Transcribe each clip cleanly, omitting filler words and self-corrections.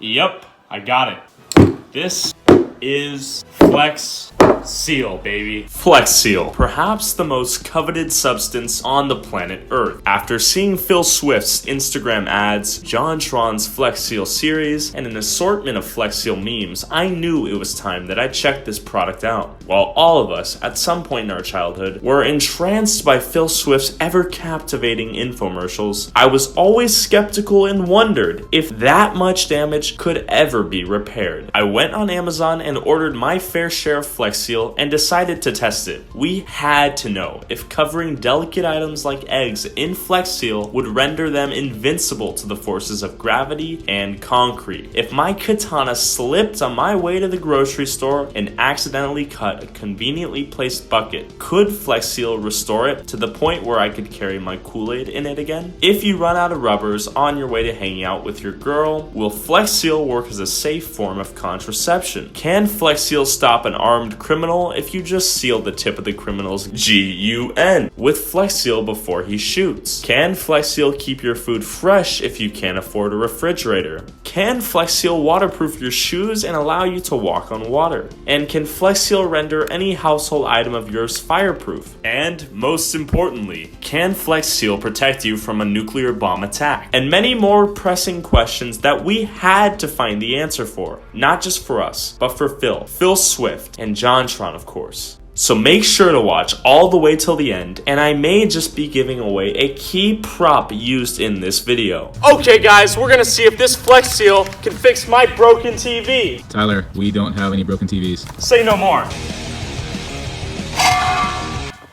Yep, I got it. This is Flex Seal, baby. Flex Seal, perhaps the most coveted substance on the planet Earth. After seeing Phil Swift's Instagram ads, John Tron's Flex Seal series, and an assortment of Flex Seal memes, I knew it was time that I check this product out. While all of us, at some point in our childhood, were entranced by Phil Swift's ever-captivating infomercials, I was always skeptical and wondered if that much damage could ever be repaired. I went on Amazon and ordered my fair share of Flex Seal and decided to test it. We had to know if covering delicate items like eggs in Flex Seal would render them invincible to the forces of gravity and concrete. If my katana slipped on my way to the grocery store and accidentally cut a conveniently placed bucket, could Flex Seal restore it to the point where I could carry my Kool-Aid in it again? If you run out of rubbers on your way to hanging out with your girl, will Flex Seal work as a safe form of contraception? Can Flex Seal stop an armed criminal if you just seal the tip of the criminal's GUN with Flex Seal before he shoots? Can Flex Seal keep your food fresh if you can't afford a refrigerator? Can Flex Seal waterproof your shoes and allow you to walk on water? And can Flex Seal render any household item of yours fireproof? And most importantly, can Flex Seal protect you from a nuclear bomb attack? And many more pressing questions that we had to find the answer for, not just for us, but for Phil Swift, and John Tron, of course. So make sure to watch all the way till the end, and I may just be giving away a key prop used in this video. Okay guys, we're gonna see if this Flex Seal can fix my broken TV. Tyler, we don't have any broken TVs. Say no more.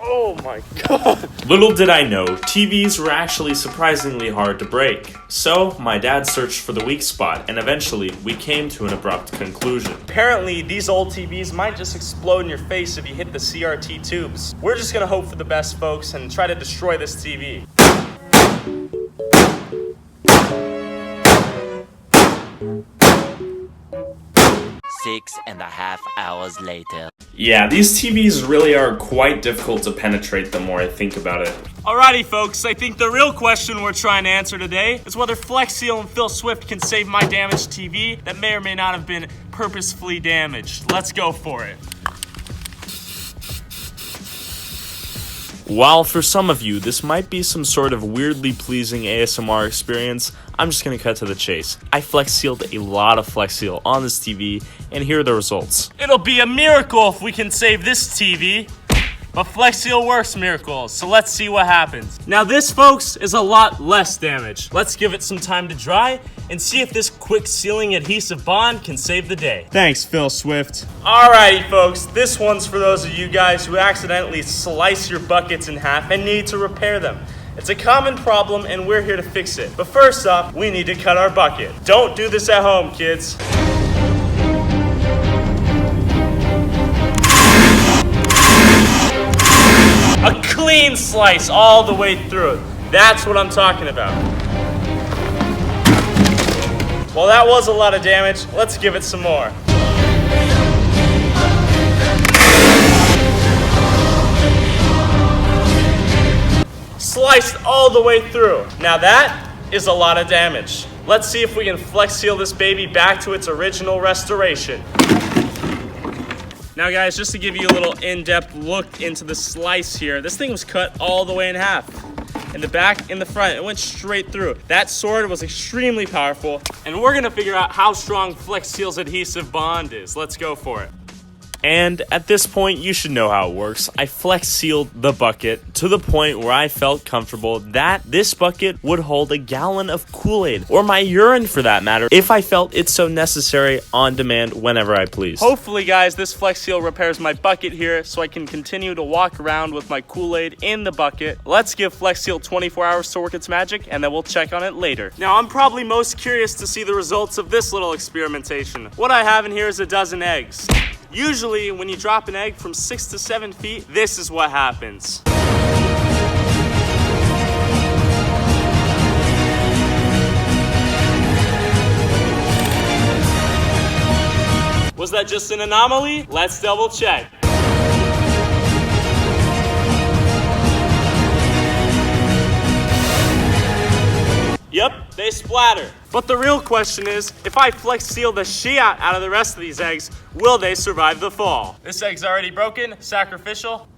Oh my god. Little did I know, TVs were actually surprisingly hard to break. So, my dad searched for the weak spot, and eventually, we came to an abrupt conclusion. Apparently, these old TVs might just explode in your face if you hit the CRT tubes. We're just gonna hope for the best, folks, and try to destroy this TV. Six and a half hours later. Yeah, these TVs really are quite difficult to penetrate the more I think about it. Alrighty folks, I think the real question we're trying to answer today is whether Flex Seal and Phil Swift can save my damaged TV that may or may not have been purposefully damaged. Let's go for it. While for some of you, this might be some sort of weirdly pleasing ASMR experience, I'm just gonna cut to the chase. I Flex Sealed a lot of Flex Seal on this TV, and here are the results. It'll be a miracle if we can save this TV, but Flex Seal works miracles, so let's see what happens. Now this, folks, is a lot less damage. Let's give it some time to dry and see if this quick sealing adhesive bond can save the day. Thanks, Phil Swift. Alrighty, folks, this one's for those of you guys who accidentally slice your buckets in half and need to repair them. It's a common problem and we're here to fix it. But first off, we need to cut our bucket. Don't do this at home, kids. A clean slice all the way through. That's what I'm talking about. Well, that was a lot of damage. Let's give it some more. Sliced all the way through. Now that is a lot of damage. Let's see if we can Flex Seal this baby back to its original restoration. Now guys, just to give you a little in-depth look into the slice here, this thing was cut all the way in half. In the back, in the front, it went straight through. That sword was extremely powerful, and we're gonna figure out how strong Flex Seal's adhesive bond is. Let's go for it. And at this point, you should know how it works. I Flex Sealed the bucket to the point where I felt comfortable that this bucket would hold a gallon of Kool-Aid, or my urine for that matter, if I felt it so necessary on demand whenever I please. Hopefully, guys, this Flex Seal repairs my bucket here so I can continue to walk around with my Kool-Aid in the bucket. Let's give Flex Seal 24 hours to work its magic, and then we'll check on it later. Now, I'm probably most curious to see the results of this little experimentation. What I have in here is a dozen eggs. Usually, when you drop an egg from 6 to 7 feet, this is what happens. Was that just an anomaly? Let's double check. Yep, they splatter. But the real question is, if I Flex Seal the shit out of the rest of these eggs, will they survive the fall? This egg's already broken, sacrificial.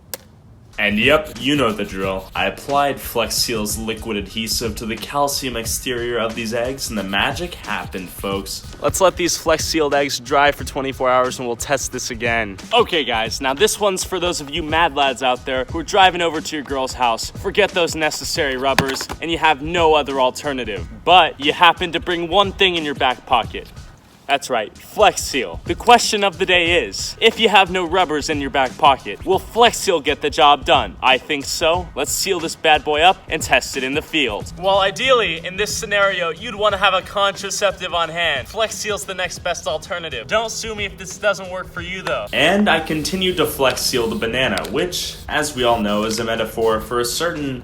And yep, you know the drill. I applied Flex Seal's liquid adhesive to the calcium exterior of these eggs, and the magic happened, folks. Let's let these Flex Sealed eggs dry for 24 hours and we'll test this again. Okay guys, now this one's for those of you mad lads out there who are driving over to your girl's house. Forget those necessary rubbers, and you have no other alternative. But you happen to bring one thing in your back pocket. That's right, Flex Seal. The question of the day is, if you have no rubbers in your back pocket, will Flex Seal get the job done? I think so. Let's seal this bad boy up and test it in the field. Well, ideally, in this scenario, you'd want to have a contraceptive on hand. Flex Seal's the next best alternative. Don't sue me if this doesn't work for you, though. And I continued to Flex Seal the banana, which, as we all know, is a metaphor for a certain...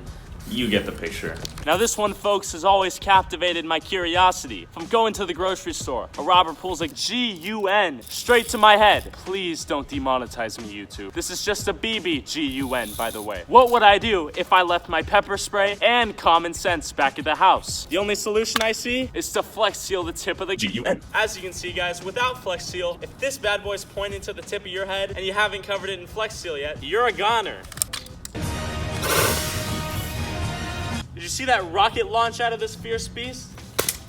You get the picture. Now this one, folks, has always captivated my curiosity. If I'm going to the grocery store, a robber pulls a G-U-N straight to my head. Please don't demonetize me, YouTube. This is just a BB G-U-N, by the way. What would I do if I left my pepper spray and common sense back at the house? The only solution I see is to Flex Seal the tip of the G-U-N. As you can see, guys, without Flex Seal, if this bad boy's pointing to the tip of your head and you haven't covered it in Flex Seal yet, you're a goner. Did you see that rocket launch out of this fierce beast?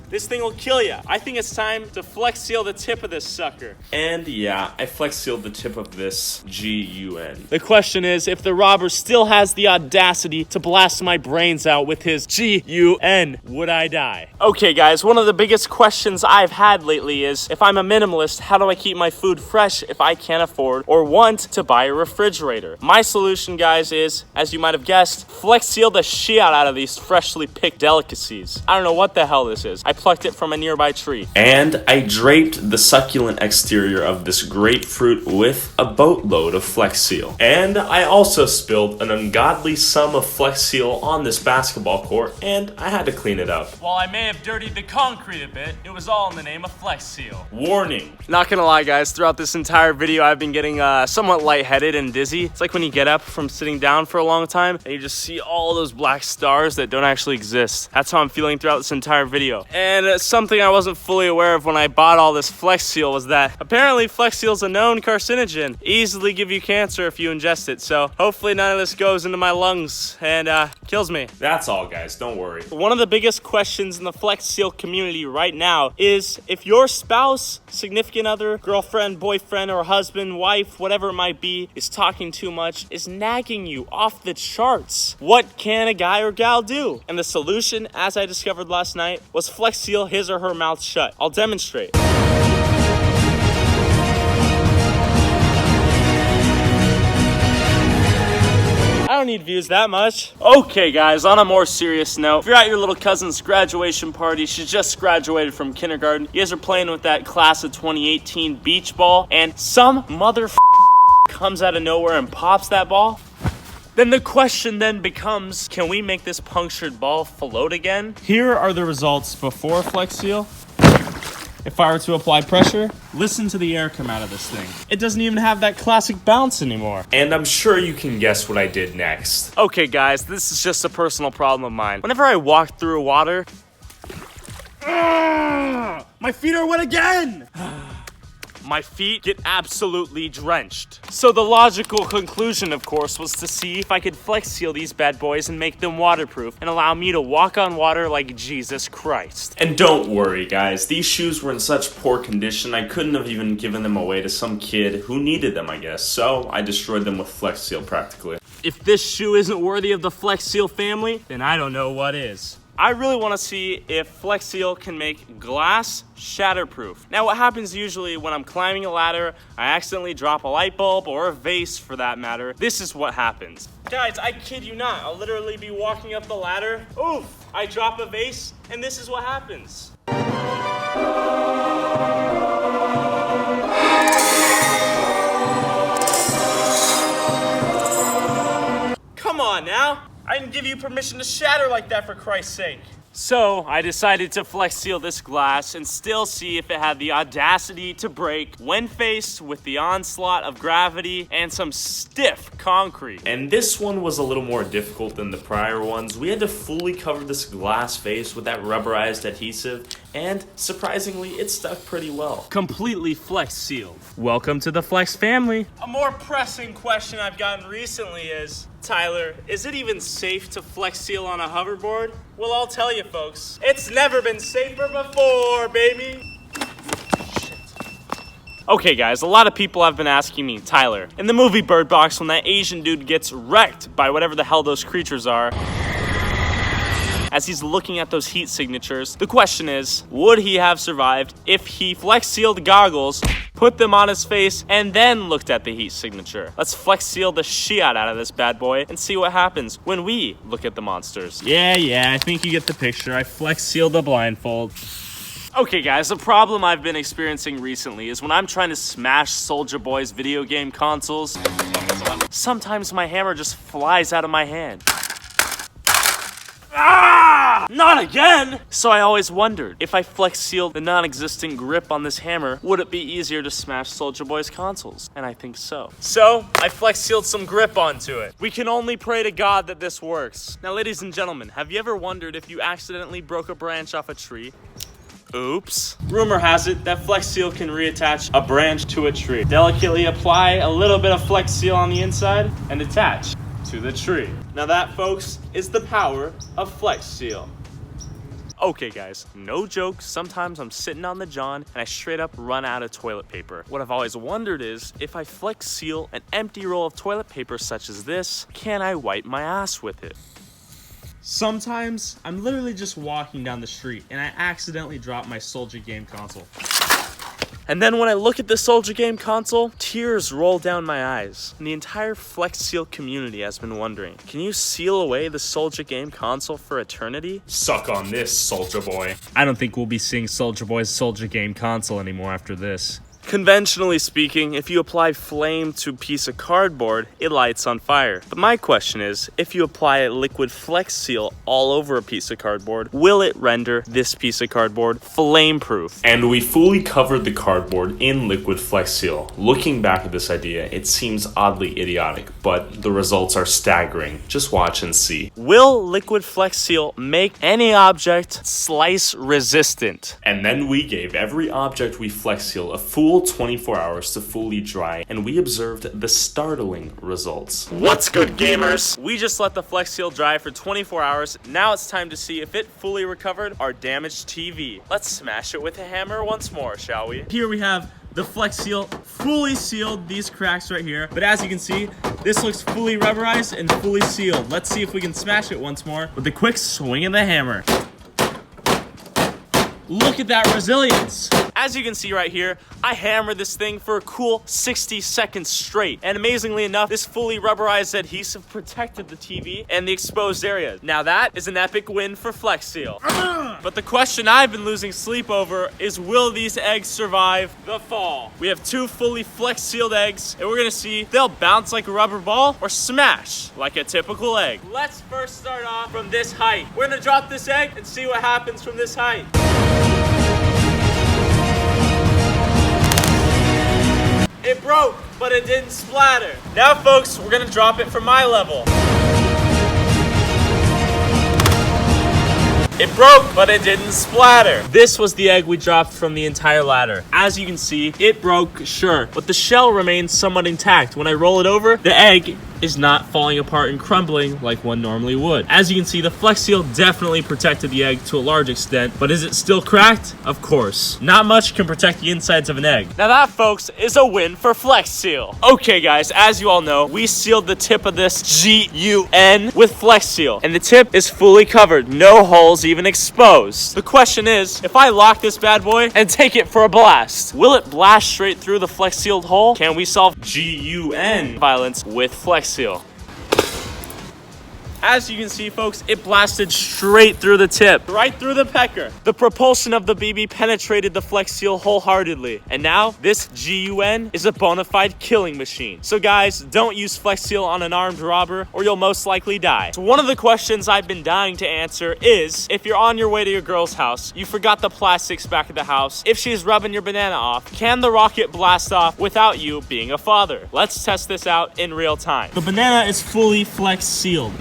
This thing will kill you. I think it's time to Flex Seal the tip of this sucker. And yeah, I Flex Sealed the tip of this G-U-N. The question is, if the robber still has the audacity to blast my brains out with his G-U-N, would I die? Okay guys, one of the biggest questions I've had lately is, if I'm a minimalist, how do I keep my food fresh if I can't afford or want to buy a refrigerator? My solution, guys, is, as you might have guessed, Flex Seal the shit out of these freshly picked delicacies. I don't know what the hell this is. I plucked it from a nearby tree. And I draped the succulent exterior of this grapefruit with a boatload of Flex Seal. And I also spilled an ungodly sum of Flex Seal on this basketball court, and I had to clean it up. While I may have dirtied the concrete a bit, it was all in the name of Flex Seal. Warning. Not gonna lie, guys, throughout this entire video, I've been getting somewhat lightheaded and dizzy. It's like when you get up from sitting down for a long time, and you just see all those black stars that don't actually exist. That's how I'm feeling throughout this entire video. And something I wasn't fully aware of when I bought all this Flex Seal was that apparently Flex Seal is a known carcinogen. Easily give you cancer if you ingest it, so hopefully none of this goes into my lungs and kills me. That's all, guys, don't worry. One of the biggest questions in the Flex Seal community right now is if your spouse, significant other, girlfriend, boyfriend, or husband, wife, whatever it might be, is talking too much, is nagging you off the charts. What can a guy or gal do? And the solution, as I discovered last night, was Flex Seal his or her mouth shut. I'll demonstrate. I don't need views that much. Okay guys, on a more serious note, if you're at your little cousin's graduation party, she just graduated from kindergarten, you guys are playing with that class of 2018 beach ball, and some comes out of nowhere and pops that ball, then the question then becomes, can we make this punctured ball float again? Here are the results before Flex Seal. If I were to apply pressure, listen to the air come out of this thing. It doesn't even have that classic bounce anymore. And I'm sure you can guess what I did next. Okay guys, this is just a personal problem of mine. Whenever I walk through water, my feet are wet again! My feet get absolutely drenched. So the logical conclusion, of course, was to see if I could Flex Seal these bad boys and make them waterproof and allow me to walk on water like Jesus Christ. And don't worry, guys. These shoes were in such poor condition, I couldn't have even given them away to some kid who needed them, I guess. So I destroyed them with Flex Seal practically. If this shoe isn't worthy of the Flex Seal family, then I don't know what is. I really want to see if Flex Seal can make glass shatterproof. Now what happens usually when I'm climbing a ladder, I accidentally drop a light bulb or a vase for that matter. This is what happens. Guys, I kid you not, I'll literally be walking up the ladder, oof, I drop a vase, and this is what happens. Come on now. I didn't give you permission to shatter like that, for Christ's sake. So I decided to flex seal this glass and still see if it had the audacity to break when faced with the onslaught of gravity and some stiff concrete. And this one was a little more difficult than the prior ones. We had to fully cover this glass face with that rubberized adhesive, and surprisingly, it stuck pretty well. Completely flex sealed. Welcome to the Flex family. A more pressing question I've gotten recently is, Tyler, is it even safe to flex seal on a hoverboard? Well, I'll tell you folks, it's never been safer before, baby. Shit. Okay guys, a lot of people have been asking me, Tyler, in the movie Bird Box, when that Asian dude gets wrecked by whatever the hell those creatures are, as he's looking at those heat signatures, the question is, would he have survived if he flex sealed goggles, put them on his face, and then looked at the heat signature? Let's flex seal the shit out of this bad boy and see what happens when we look at the monsters. Yeah, I think you get the picture. I flex sealed the blindfold. Okay guys, the problem I've been experiencing recently is when I'm trying to smash Soulja Boy's video game consoles, sometimes my hammer just flies out of my hand. Ah! Not again! So I always wondered, if I flex sealed the non-existent grip on this hammer, would it be easier to smash Soulja Boy's consoles? And I think so. So, I flex sealed some grip onto it. We can only pray to God that this works. Now, ladies and gentlemen, have you ever wondered if you accidentally broke a branch off a tree? Oops. Rumor has it that Flex Seal can reattach a branch to a tree. Delicately apply a little bit of Flex Seal on the inside and attach to the tree. Now that, folks, is the power of Flex Seal. Okay guys, no joke, sometimes I'm sitting on the john and I straight up run out of toilet paper. What I've always wondered is, if I flex seal an empty roll of toilet paper such as this, can I wipe my ass with it? Sometimes I'm literally just walking down the street and I accidentally drop my Soulja game console. And then when I look at the Soulja game console, tears roll down my eyes. And the entire Flex Seal community has been wondering, can you seal away the Soulja game console for eternity? Suck on this, Soulja Boy. I don't think we'll be seeing Soulja Boy's Soulja game console anymore after this. Conventionally speaking, if you apply flame to a piece of cardboard, it lights on fire. But my question is, if you apply a liquid Flex Seal all over a piece of cardboard, will it render this piece of cardboard flame-proof? And we fully covered the cardboard in liquid Flex Seal. Looking back at this idea, it seems oddly idiotic, but the results are staggering. Just watch and see. Will liquid Flex Seal make any object slice resistant? And then we gave every object we Flex Seal a full 24 hours to fully dry, and we observed the startling results. What's good, gamers? We just let the Flex Seal dry for 24 hours. Now it's time to see if it fully recovered our damaged TV. Let's smash it with a hammer once more, shall we? Here we have the Flex Seal fully sealed these cracks right here. But as you can see, this looks fully rubberized and fully sealed. Let's see if we can smash it once more with a quick swing of the hammer. Look at that resilience. As you can see right here, I hammered this thing for a cool 60 seconds straight. And amazingly enough, this fully rubberized adhesive protected the TV and the exposed areas. Now that is an epic win for Flex Seal. But the question I've been losing sleep over is, will these eggs survive the fall? We have two fully Flex Sealed eggs, and we're gonna see if they'll bounce like a rubber ball or smash like a typical egg. Let's first start off from this height. We're gonna drop this egg and see what happens from this height. It broke, but it didn't splatter. Now, folks, we're gonna drop it from my level. It broke, but it didn't splatter. This was the egg we dropped from the entire ladder. As you can see, it broke, sure, but the shell remains somewhat intact. When I roll it over, the egg is not falling apart and crumbling like one normally would. As you can see, the Flex Seal definitely protected the egg to a large extent, but is it still cracked? Of course. Not much can protect the insides of an egg. Now that, folks, is a win for Flex Seal. Okay, guys, as you all know, we sealed the tip of this GUN with Flex Seal, and the tip is fully covered, no holes even exposed. The question is, if I lock this bad boy and take it for a blast, will it blast straight through the Flex Sealed hole? Can we solve GUN violence with Flex Seal? As you can see, folks, it blasted straight through the tip, right through the pecker. The propulsion of the BB penetrated the Flex Seal wholeheartedly. And now, this GUN is a bona fide killing machine. So guys, don't use Flex Seal on an armed robber or you'll most likely die. So one of the questions I've been dying to answer is, if you're on your way to your girl's house, you forgot the plastics back at the house, if she's rubbing your banana off, can the rocket blast off without you being a father? Let's test this out in real time. The banana is fully Flex Sealed.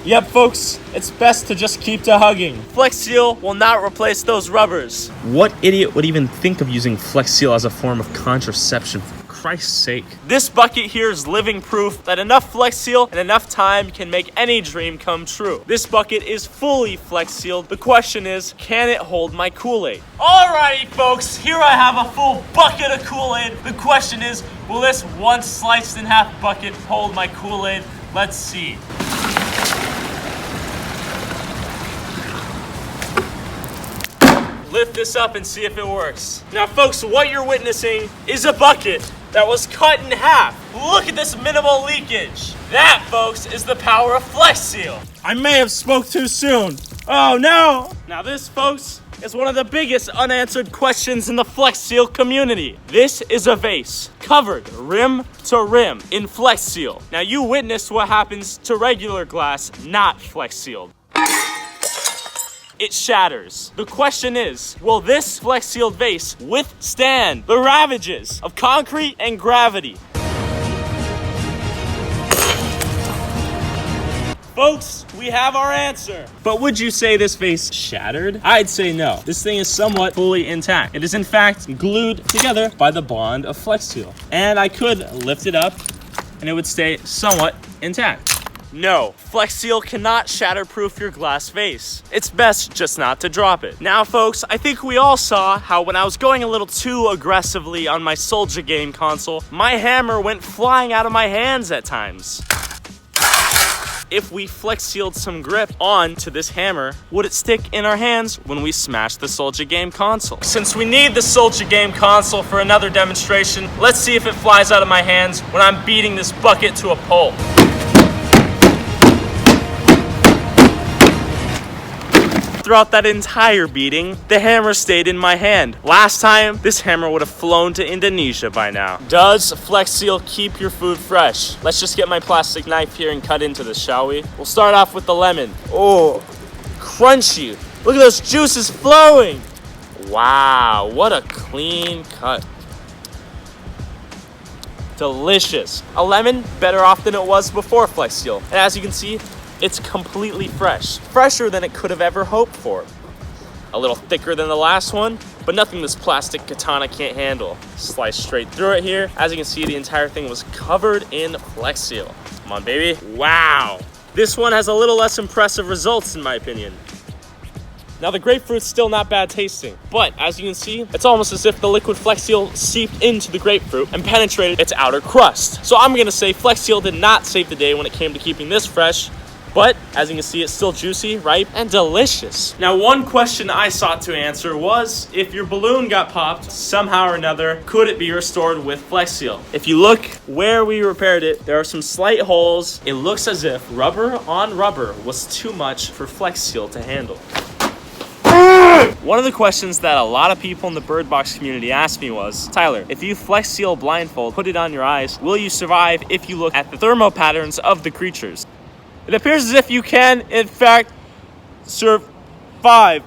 Yep, folks, it's best to just keep to hugging. Flex Seal will not replace those rubbers. What idiot would even think of using Flex Seal as a form of contraception? For Christ's sake. This bucket here is living proof that enough Flex Seal and enough time can make any dream come true. This bucket is fully Flex Sealed. The question is, can it hold my Kool-Aid? Alrighty, folks, here I have a full bucket of Kool-Aid. The question is, will this once sliced in half bucket hold my Kool-Aid? Let's see. Lift this up and see if it works. Now, folks, what you're witnessing is a bucket that was cut in half. Look at this minimal leakage. That, folks, is the power of Flex Seal. I may have spoke too soon. Oh, no. Now, this, folks, is one of the biggest unanswered questions in the Flex Seal community. This is a vase covered rim to rim in Flex Seal. Now, you witnessed what happens to regular glass not Flex Sealed. It shatters. The question is, will this Flex Sealed vase withstand the ravages of concrete and gravity? Folks, we have our answer. But would you say this vase shattered? I'd say no. This thing is somewhat fully intact. It is in fact glued together by the bond of Flex Seal. And I could lift it up and it would stay somewhat intact. No, Flex Seal cannot shatterproof your glass vase. It's best just not to drop it. Now, folks, I think we all saw how when I was going a little too aggressively on my Soldier game console, my hammer went flying out of my hands at times. If we Flex Sealed some grip onto this hammer, would it stick in our hands when we smash the Soldier game console? Since we need the Soldier game console for another demonstration, let's see if it flies out of my hands when I'm beating this bucket to a pulp. Throughout that entire beating, the hammer stayed in my hand. Last time, this hammer would have flown to Indonesia by now. Does Flex Seal keep your food fresh? Let's just get my plastic knife here and cut into this, shall we? We'll start off with the lemon. Oh, crunchy. Look at those juices flowing. Wow, what a clean cut. Delicious. A lemon better off than it was before Flex Seal. And as you can see, it's completely fresh. Fresher than it could have ever hoped for. A little thicker than the last one, but nothing this plastic katana can't handle. Slice straight through it here. As you can see, the entire thing was covered in Flex Seal. Come on, baby. Wow. This one has a little less impressive results in my opinion. Now the grapefruit's still not bad tasting, but as you can see, it's almost as if the liquid Flex Seal seeped into the grapefruit and penetrated its outer crust. So I'm gonna say Flex Seal did not save the day when it came to keeping this fresh, but as you can see, it's still juicy, ripe, and delicious. Now, one question I sought to answer was, if your balloon got popped somehow or another, could it be restored with Flex Seal? If you look where we repaired it, there are some slight holes. It looks as if rubber on rubber was too much for Flex Seal to handle. One of the questions that a lot of people in the Bird Box community asked me was, Tyler, if you Flex Seal blindfold, put it on your eyes, will you survive if you look at the thermo patterns of the creatures? It appears as if you can, in fact, survive.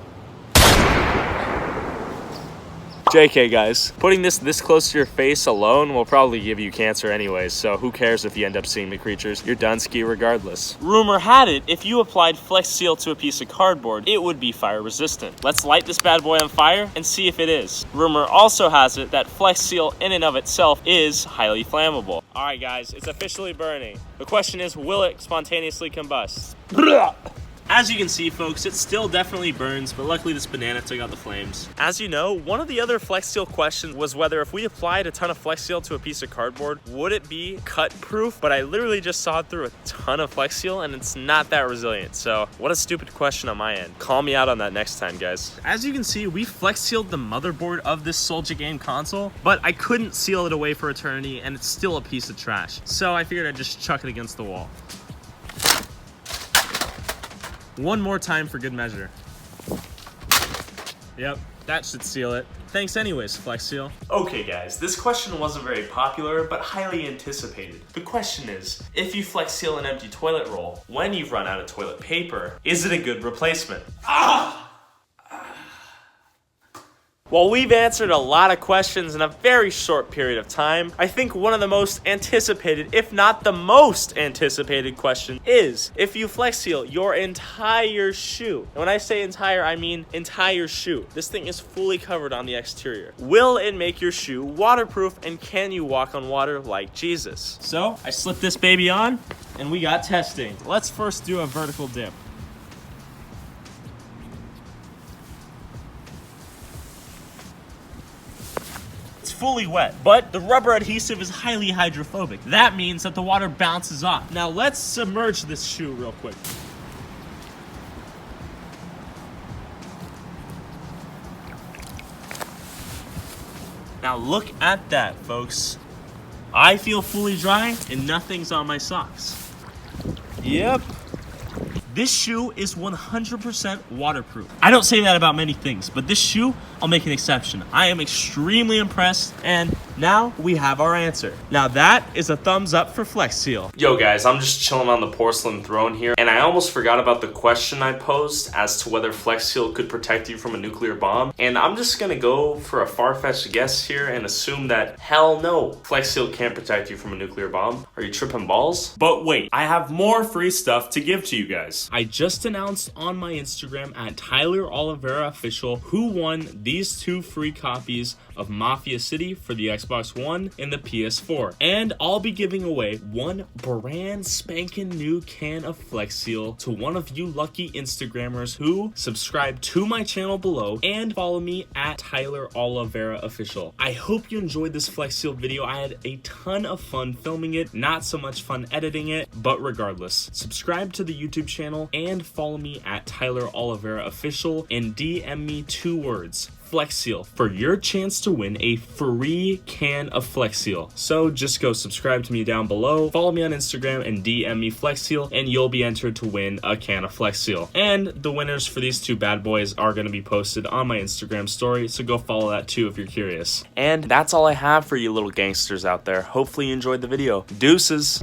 JK, guys. Putting this close to your face alone will probably give you cancer anyways, so who cares if you end up seeing the creatures? You're done ski regardless. Rumor had it, if you applied Flex Seal to a piece of cardboard, it would be fire resistant. Let's light this bad boy on fire and see if it is. Rumor also has it that Flex Seal in and of itself is highly flammable. All right, guys, it's officially burning. The question is, will it spontaneously combust? As you can see, folks, it still definitely burns, but luckily this banana took out the flames. As you know, one of the other Flex Seal questions was whether if we applied a ton of Flex Seal to a piece of cardboard, would it be cut proof? But I literally just sawed through a ton of Flex Seal and it's not that resilient. So what a stupid question on my end. Call me out on that next time, guys. As you can see, we Flex Sealed the motherboard of this Soldier game console, but I couldn't seal it away for eternity and it's still a piece of trash. So I figured I'd just chuck it against the wall. One more time for good measure. Yep, that should seal it. Thanks anyways, Flex Seal. Okay guys, this question wasn't very popular, but highly anticipated. The question is, if you Flex Seal an empty toilet roll, when you've run out of toilet paper, is it a good replacement? While we've answered a lot of questions in a very short period of time, I think one of the most anticipated, if not the most anticipated question is, if you Flex Seal your entire shoe, and when I say entire, I mean entire shoe. This thing is fully covered on the exterior. Will it make your shoe waterproof, and can you walk on water like Jesus? So, I slipped this baby on, and we got testing. Let's first do a vertical dip. Fully wet, but the rubber adhesive is highly hydrophobic. That means that the water bounces off. Now let's submerge this shoe real quick. Now look at that, folks. I feel fully dry and nothing's on my socks. Yep. This shoe is 100% waterproof. I don't say that about many things, but this shoe, I'll make an exception. I am extremely impressed, and now we have our answer. Now that is a thumbs up for Flex Seal. Yo guys, I'm just chilling on the porcelain throne here, and I almost forgot about the question I posed as to whether Flex Seal could protect you from a nuclear bomb, and I'm just gonna go for a far-fetched guess here and assume that hell no, Flex Seal can't protect you from a nuclear bomb. Are you tripping balls? But wait, I have more free stuff to give to you guys. I just announced on my Instagram at Tyler Oliveira Official who won these 2 free copies of Mafia City for the Xbox One and the PS4. And I'll be giving away 1 brand spanking new can of Flex Seal to one of you lucky Instagrammers who subscribe to my channel below and follow me at Tyler Oliveira Official. I hope you enjoyed this Flex Seal video. I had a ton of fun filming it, not so much fun editing it, but regardless, subscribe to the YouTube channel and follow me at Tyler Oliveira Official and DM me 2 words, Flex Seal, for your chance to win a free can of Flex Seal. So just go subscribe to me down below, follow me on Instagram, and DM me Flex Seal, and you'll be entered to win a can of Flex Seal. And the winners for these 2 bad boys are going to be posted on my Instagram story, so go follow that too if you're curious. And that's all I have for you little gangsters out there. Hopefully you enjoyed the video. Deuces!